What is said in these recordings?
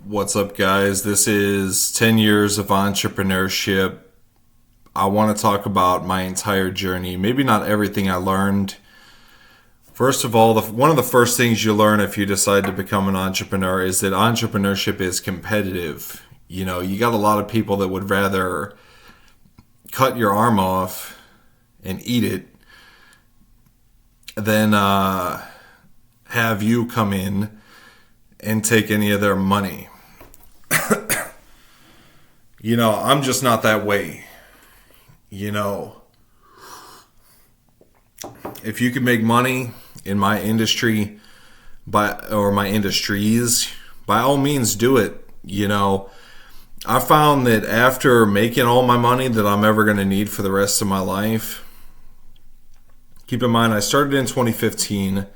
What's up, guys? This is 10 years of entrepreneurship. I want to talk about my entire journey. Maybe not everything I learned. First of all, one of the first things you learn if you decide to become an entrepreneur is that entrepreneurship is competitive. You got a lot of people that would rather cut your arm off and eat it than have you come in and take any of their money. I'm just not that way. If you can make money in my industry or my industries, by all means do it. I found that after making all my money that I'm ever going to need for the rest of my life, keep in mind I started in 2015.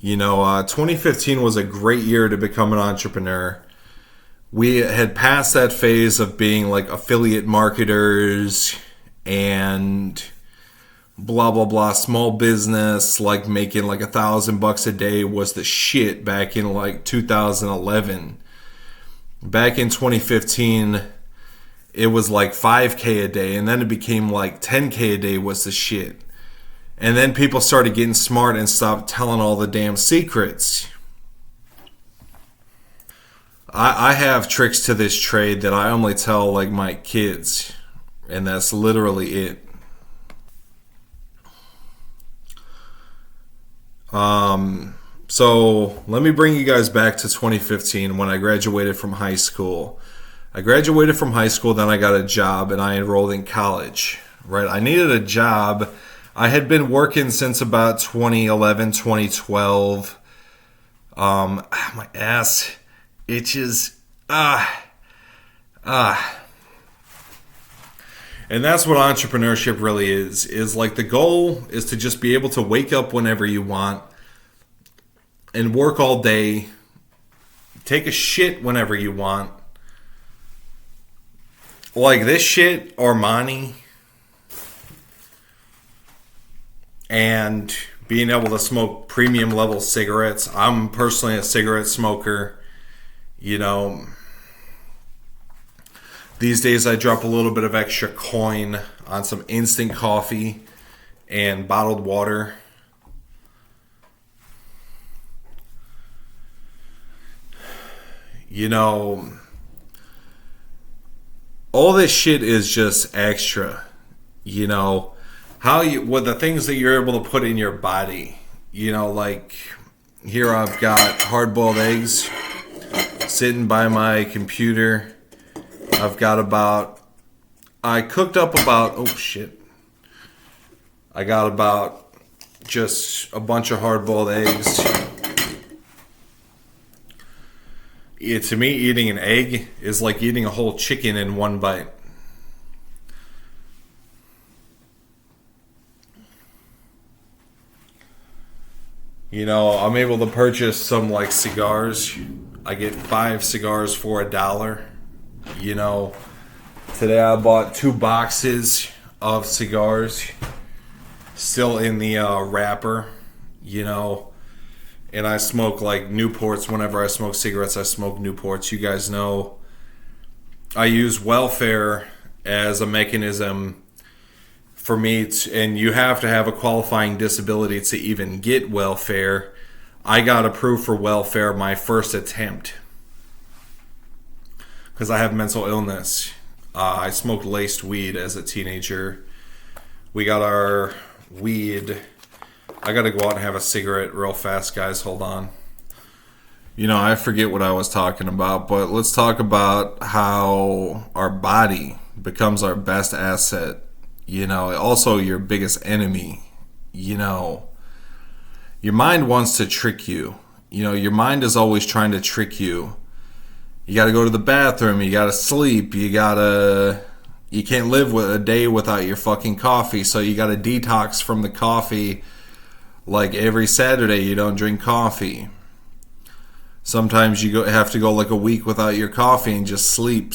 2015 was a great year to become an entrepreneur. We had passed that phase of being like affiliate marketers and blah blah blah, small business, like making like $1,000 a day was the shit back in like 2011. Back in 2015 it was like 5K a day, and then it became like 10K a day was the shit. And then people started getting smart and stopped telling all the damn secrets. I have tricks to this trade that I only tell like my kids, and that's literally it. So let me bring you guys back to 2015 when I graduated from high school. I graduated from high school, then I got a job and I enrolled in college. Right? I needed a job. I had been working since about 2011, 2012. My ass itches. And that's what entrepreneurship really is like the goal is to just be able to wake up whenever you want and work all day, take a shit whenever you want. Like this shit, Armani, and being able to smoke premium level cigarettes. I'm personally a cigarette smoker. These days I drop a little bit of extra coin on some instant coffee and bottled water. All this shit is just extra. What the things that you're able to put in your body. Like here I've got hard-boiled eggs sitting by my computer. I cooked up about I got about just a bunch of hard-boiled eggs. To me, eating an egg is like eating a whole chicken in one bite. I'm able to purchase some like cigars. I get 5 cigars for $1. Today I bought 2 boxes of cigars, still in the wrapper, and I smoke like Newports. Whenever I smoke cigarettes, I smoke Newports. You guys know I use welfare as a mechanism for me, and you have to have a qualifying disability to even get welfare. I got approved for welfare my first attempt because I have mental illness. I smoked laced weed as a teenager. We got our weed. I gotta go out and have a cigarette real fast, guys. Hold on. I forget what I was talking about, but let's talk about how our body becomes our best asset. Also your biggest enemy. Your mind wants to trick you. Your mind is always trying to trick you. You got to go to the bathroom. You got to sleep. You can't live with a day without your fucking coffee. So you got to detox from the coffee. Like every Saturday, you don't drink coffee. Sometimes you have to go like a week without your coffee and just sleep.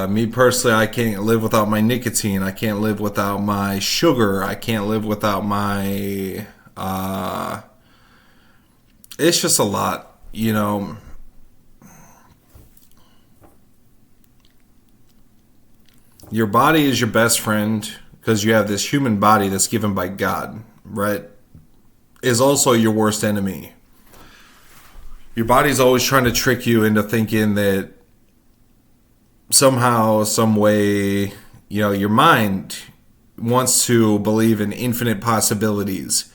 Me personally, I can't live without my nicotine. I can't live without my sugar. I can't live without my it's just a lot, you know. Your body is your best friend because you have this human body that's given by God, right? Is also your worst enemy. Your body's always trying to trick you into thinking that somehow, some way, you know, your mind wants to believe in infinite possibilities.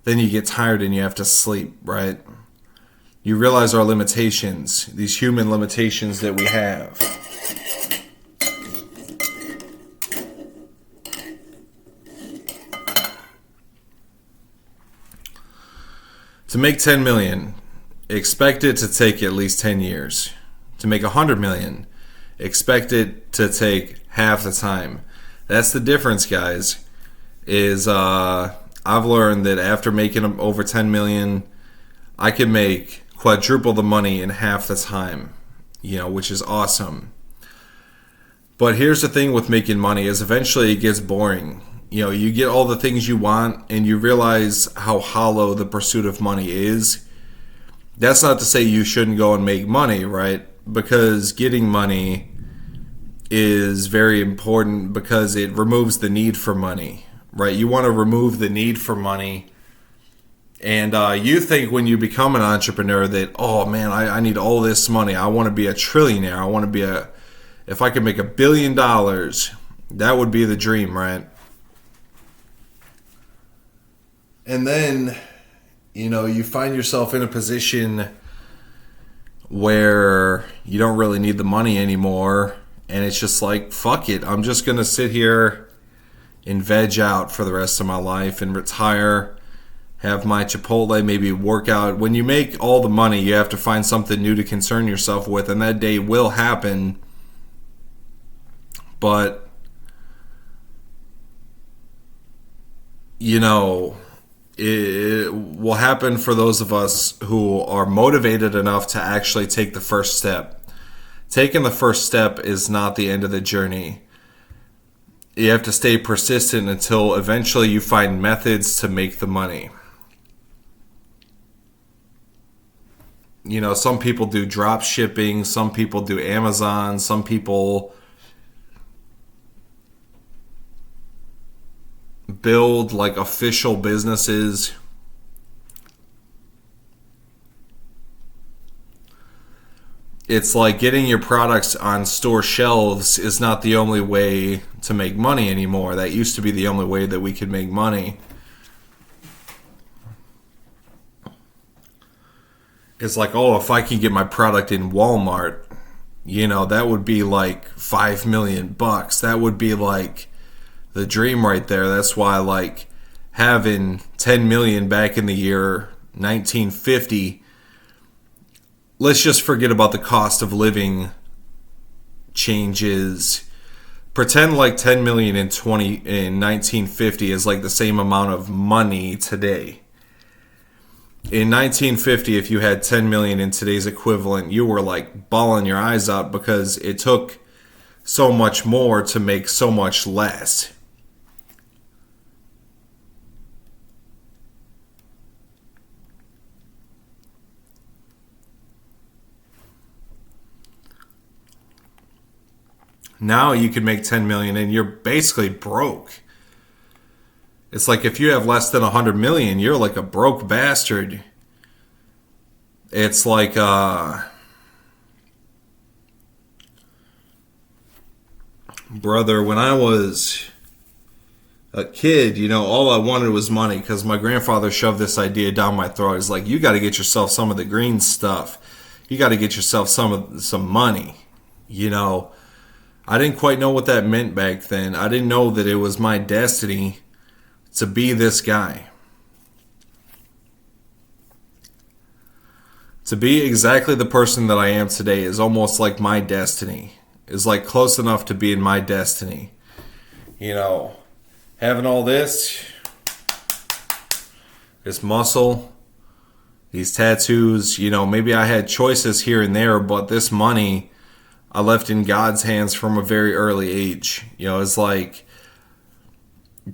Then you get tired and you have to sleep, right? You realize our limitations, these human limitations that we have. To make 10 million, expect it to take at least 10 years. To make 100 million, expect it to take half the time. That's the difference, guys. Is I've learned that after making over 10 million, I can make quadruple the money in half the time, you know, which is awesome. But here's the thing with making money is eventually it gets boring. You know, you get all the things you want and you realize how hollow the pursuit of money is. That's not to say you shouldn't go and make money, right? Because getting money is very important because it removes the need for money, right? You want to remove the need for money. And you think when you become an entrepreneur that, oh man, I need all this money. I want to be a trillionaire. I want to be if I could make $1 billion, that would be the dream, right? And then, you know, you find yourself in a position where you don't really need the money anymore. And it's just like, fuck it. I'm just going to sit here and veg out for the rest of my life and retire, have my Chipotle, maybe work out. When you make all the money, you have to find something new to concern yourself with. And that day will happen. But, you know, it will happen for those of us who are motivated enough to actually take the first step. Taking the first step is not the end of the journey. You have to stay persistent until eventually you find methods to make the money. You know, some people do drop shipping, some people do Amazon, some people build like official businesses. It's like getting your products on store shelves is not the only way to make money anymore. That used to be the only way that we could make money. It's like, oh, if I can get my product in Walmart, you know, that would be like $5 million. That would be like the dream right there. That's why, like, having 10 million back in the year 1950, let's just forget about the cost of living changes. Pretend like 10 million in 1950 is like the same amount of money today. In 1950, if you had 10 million in today's equivalent, you were like bawling your eyes out because it took so much more to make so much less. Now you can make 10 million and you're basically broke. It's like if you have less than 100 million, you're like a broke bastard. It's like, brother, when I was a kid, you know, all I wanted was money because my grandfather shoved this idea down my throat. He's like, you got to get yourself some of the green stuff. You got to get yourself some money. You know, I didn't quite know what that meant back then. I didn't know that it was my destiny to be this guy. To be exactly the person that I am today is almost like my destiny. Is like close enough to being my destiny. You know, having all this muscle, these tattoos, you know, maybe I had choices here and there, but this money I left in God's hands from a very early age. You know, it's like,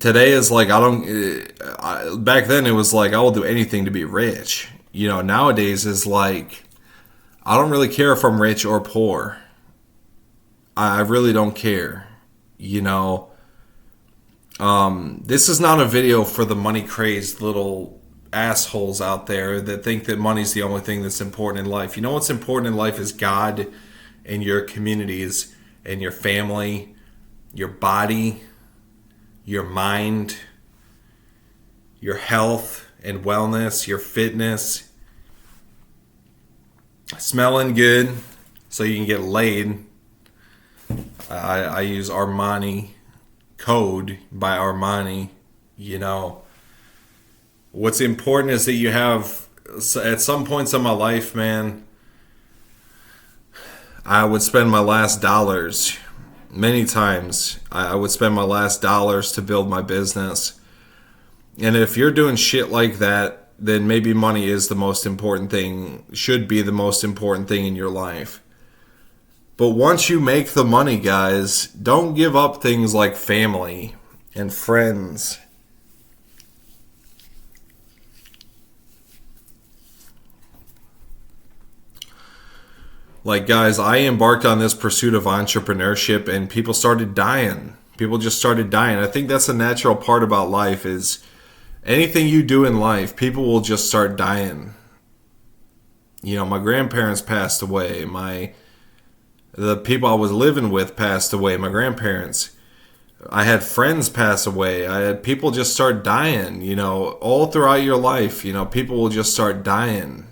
today is like, back then it was like, I will do anything to be rich. nowadays is like, I don't really care if I'm rich or poor. I really don't care. This is not a video for the money crazed little assholes out there that think that money's the only thing that's important in life. You know what's important in life is God and your communities and your family, your body, your mind, your health and wellness, your fitness, smelling good so you can get laid. I use Armani Code by Armani. What's important is that you have, at some points in my life, man, I would spend my last dollars many times. I would spend my last dollars to build my business. And if you're doing shit like that, then maybe money is the most important thing, should be the most important thing in your life. But once you make the money, guys, don't give up things like family and friends. Like, guys, I embarked on this pursuit of entrepreneurship and people started dying. People just started dying. I think that's a natural part about life is anything you do in life, people will just start dying. My grandparents passed away. The people I was living with passed away. My grandparents. I had friends pass away. I had people just start dying. All throughout your life, people will just start dying.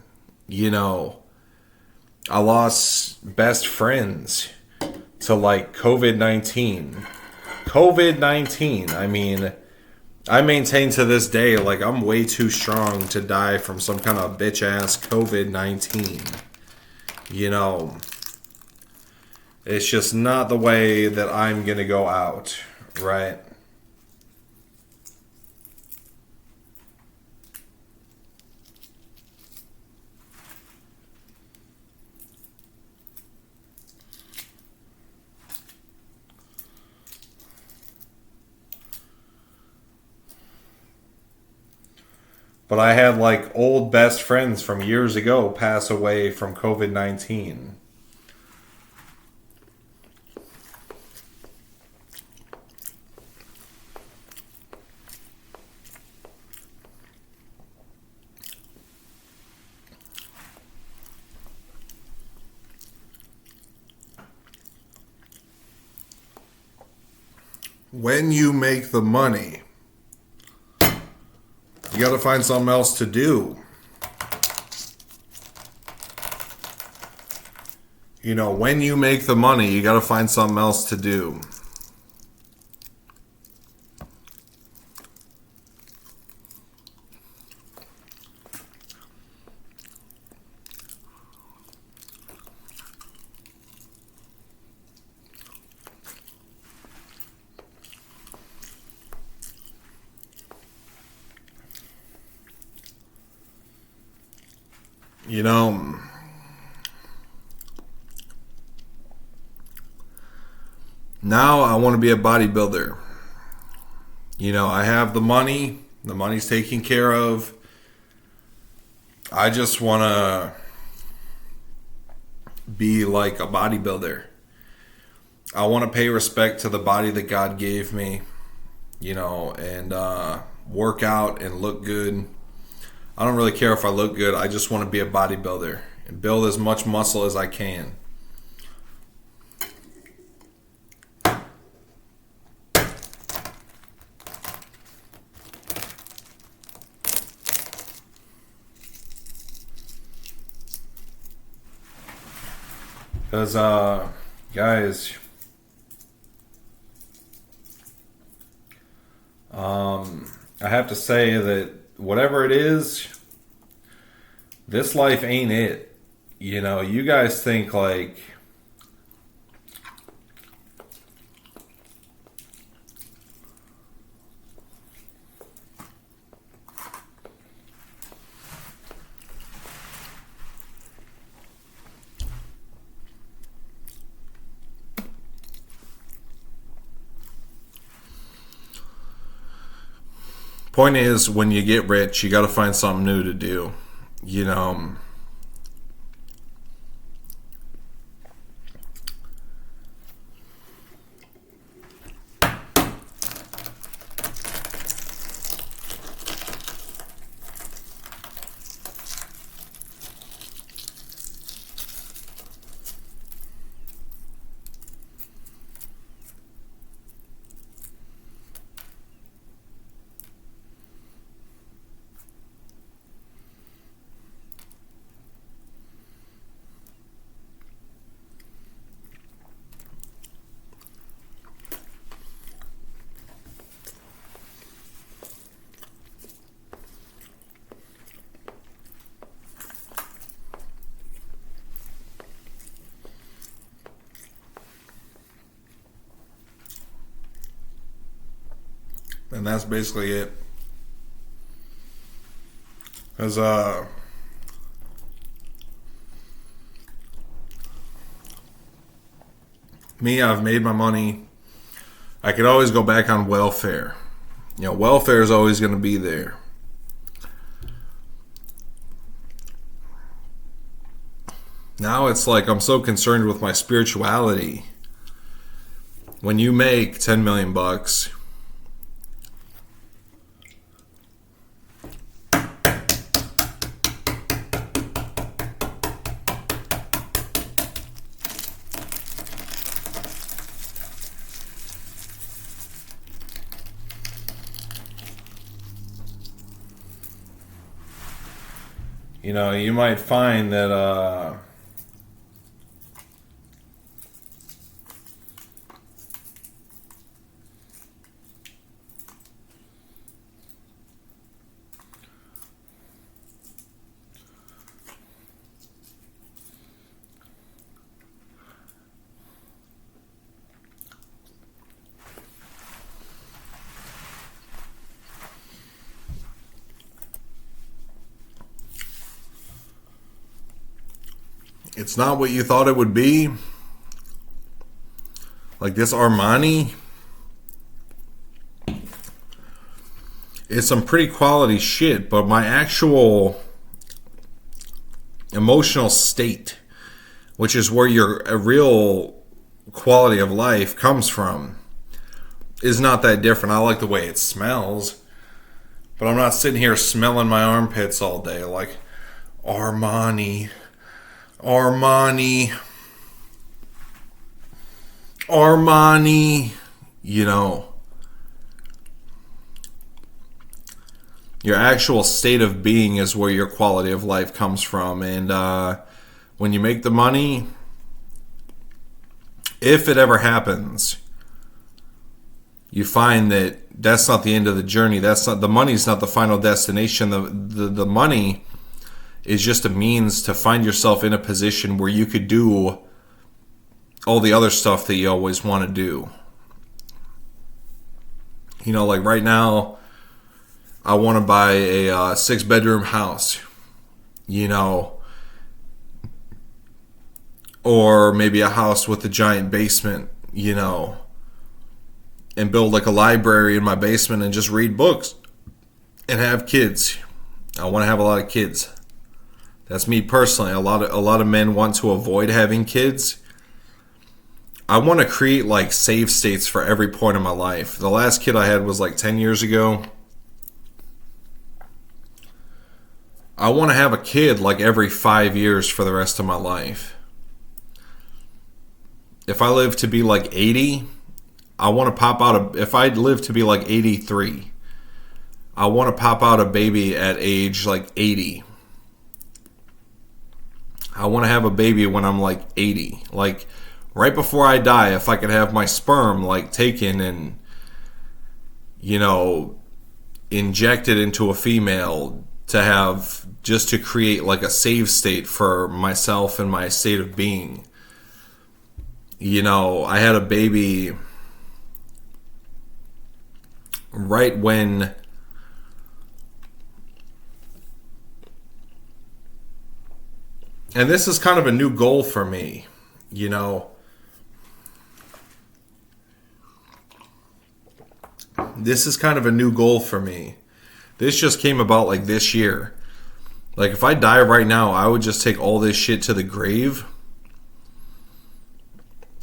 I lost best friends to like COVID-19. COVID-19. I mean, I maintain to this day, like, I'm way too strong to die from some kind of bitch ass COVID-19. It's just not the way that I'm gonna go out, right? But I had like old best friends from years ago pass away from COVID-19. When you make the money, you got to find something else to do. When you make the money, you got to find something else to do. Now I want to be a bodybuilder. I have the money's taken care of. I just want to be like a bodybuilder. I want to pay respect to the body that God gave me, and work out and look good. I don't really care if I look good. I just want to be a bodybuilder and build as much muscle as I can. Because, guys, I have to say that whatever it is, this life ain't it. You guys think like, point is, when you get rich, you got to find something new to do. you know, and that's basically it. Because, me, I've made my money. I could always go back on welfare. You know, welfare is always going to be there. Now it's like I'm so concerned with my spirituality. When you make 10 million bucks, you know, you might find that it's not what you thought it would be. Like this Armani, it's some pretty quality shit, but my actual emotional state, which is where your real quality of life comes from, is not that different. I like the way it smells, but I'm not sitting here smelling my armpits all day like Armani, Armani, Armani, you know. Your actual state of being is where your quality of life comes from. And when you make the money, if it ever happens, you find that that's not the end of the journey. That's not, the money's not the final destination. The money is just a means to find yourself in a position where you could do all the other stuff that you always want to do. You know, like right now, I want to buy a 6-bedroom house, you know, or maybe a house with a giant basement, you know, and build like a library in my basement and just read books and have kids. I want to have a lot of kids. That's me personally. A lot of men want to avoid having kids. I want to create like save states for every point in my life. The last kid I had was like 10 years ago. I want to have a kid like every 5 years for the rest of my life. If I live to be like 80, I want to pop out if I live to be like 83, I want to pop out a baby at age like 80. I want to have a baby when I'm like 80. Like right before I die, if I could have my sperm like taken and, you know, injected into a female to have, just to create like a save state for myself and my state of being. You know, I had a baby right when and this is kind of a new goal for me, you know. This is kind of a new goal for me. This just came about like this year. Like, if I die right now, I would just take all this shit to the grave.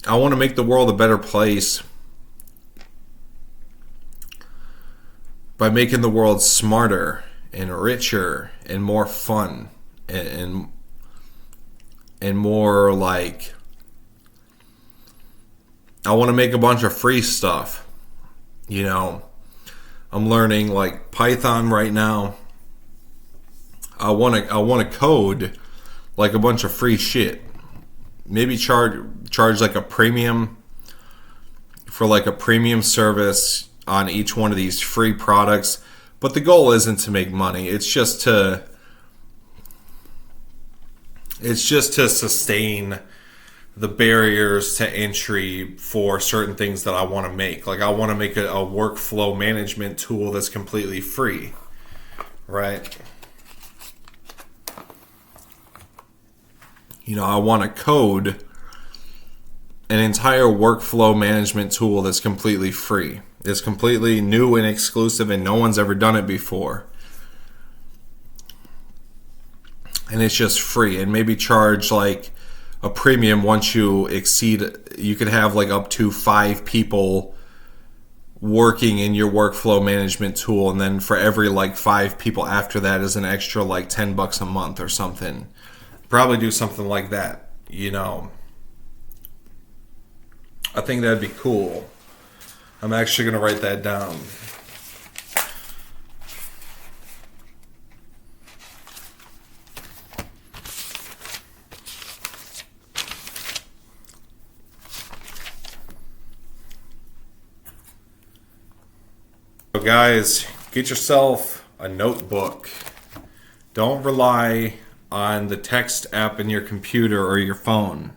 I want to make the world a better place by making the world smarter and richer and more fun and more like, I want to make a bunch of free stuff. You know, I'm learning like Python right now. I want to code like a bunch of free shit. Maybe charge like a premium for like a premium service on each one of these free products. But the goal isn't to make money. It's just to sustain the barriers to entry for certain things that I want to make. Like, I want to make a workflow management tool that's completely free, right? You know, I want to code an entire workflow management tool that's completely free. It's completely new and exclusive, and no one's ever done it before. And it's just free. And maybe charge like a premium once you could have like up to 5 people working in your workflow management tool. And then for every like 5 people after that is an extra like $10 a month or something. Probably do something like that, you know. I think that'd be cool. I'm actually going to write that down. So guys, get yourself a notebook. Don't rely on the text app in your computer or your phone.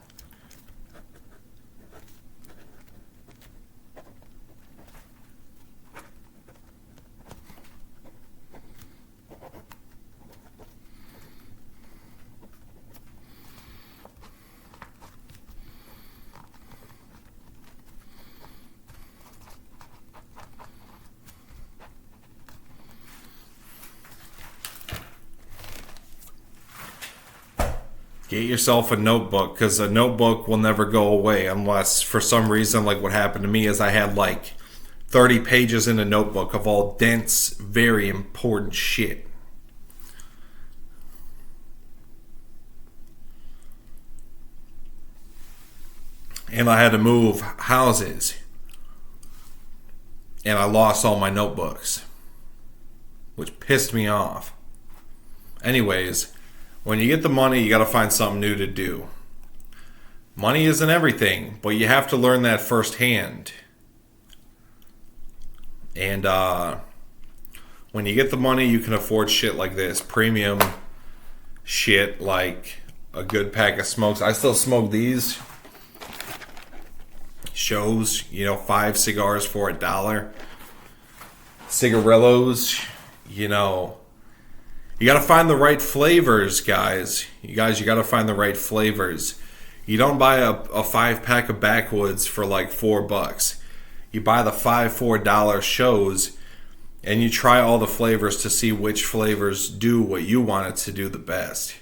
Get yourself a notebook, because a notebook will never go away unless for some reason, like what happened to me is I had like 30 pages in a notebook of all dense, very important shit. And I had to move houses. And I lost all my notebooks, which pissed me off. Anyways, when you get the money, you got to find something new to do. Money isn't everything, but you have to learn that firsthand. And when you get the money, you can afford shit like this. Premium shit like a good pack of smokes. I still smoke these. Shows, 5 cigars for $1. Cigarillos, you got to find the right flavors, guys. You got to find the right flavors. You don't buy a 5-pack of Backwoods for like $4. You buy the $4 shows, and you try all the flavors to see which flavors do what you want it to do the best.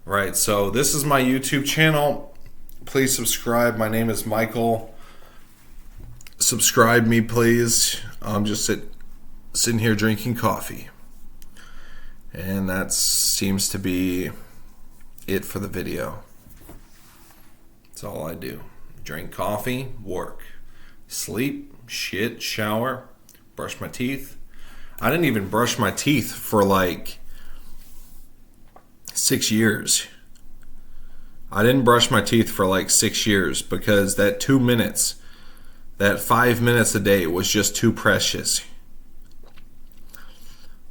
Right, so this is my YouTube channel. Please subscribe. My name is Michael. Subscribe me, please. I'm just sitting here drinking coffee. And that seems to be it for the video. That's all I do. Drink coffee, work, sleep, shit, shower, brush my teeth. I didn't even brush my teeth for like 6 years. I didn't brush my teeth for like 6 years because that 2 minutes, that 5 minutes a day was just too precious.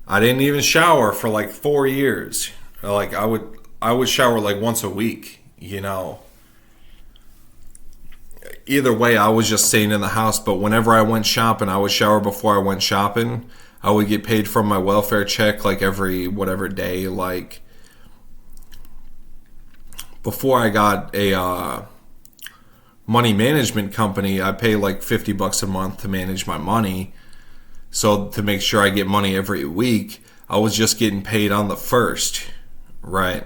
I didn't even shower for like 4 years. Like I would shower like once a week, Either way, I was just staying in the house, but whenever I went shopping, I would shower before I went shopping. I would get paid from my welfare check like every whatever day. Like before I got a money management company, I pay like $50 a month to manage my money. So to make sure I get money every week, I was just getting paid on the first. Right.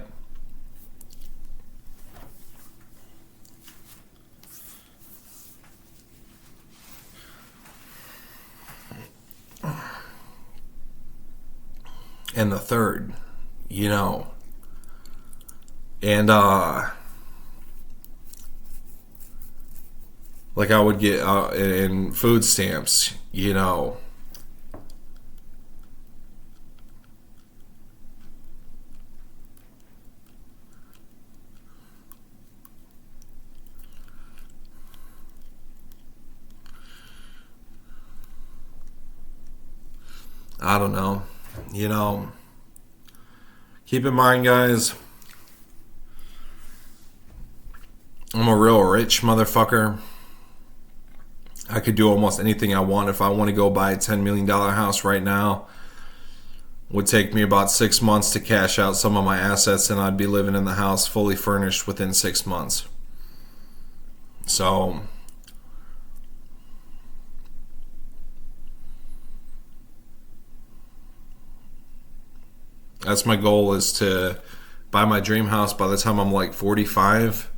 And the third, you know, and like I would get in food stamps, you know. I don't know. You know, keep in mind, guys, I'm a real rich motherfucker. I could do almost anything I want. If I want to go buy a $10 million house right now, it would take me about 6 months to cash out some of my assets, and I'd be living in the house fully furnished within 6 months. So, that's my goal, is to buy my dream house by the time I'm like 45.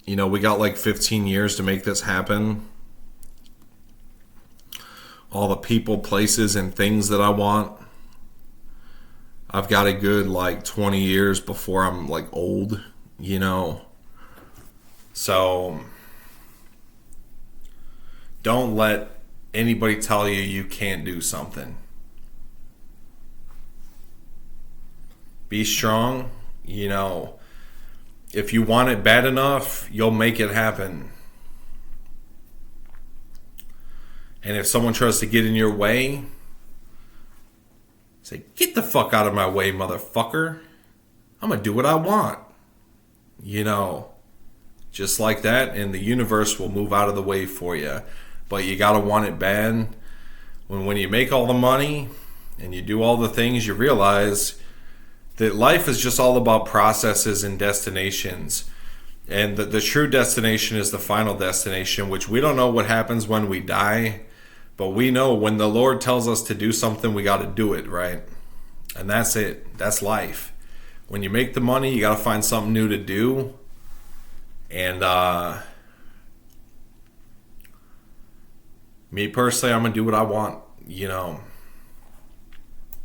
You know, we got like 15 years to make this happen. All the people, places, and things that I want, I've got a good like 20 years before I'm like old, you know. So, don't let anybody tell you you can't do something. Be strong, you know. If you want it bad enough, you'll make it happen. And if someone tries to get in your way, say, get the fuck out of my way, motherfucker. I'm going to do what I want. You know, just like that, and the universe will move out of the way for you. But you got to want it bad. When you make all the money and you do all the things, you realize that life is just all about processes and destinations. And the true destination is the final destination, which we don't know what happens when we die. But we know when the Lord tells us to do something, we got to do it, right? And that's it. That's life. When you make the money, you got to find something new to do. And me personally, I'm going to do what I want, you know.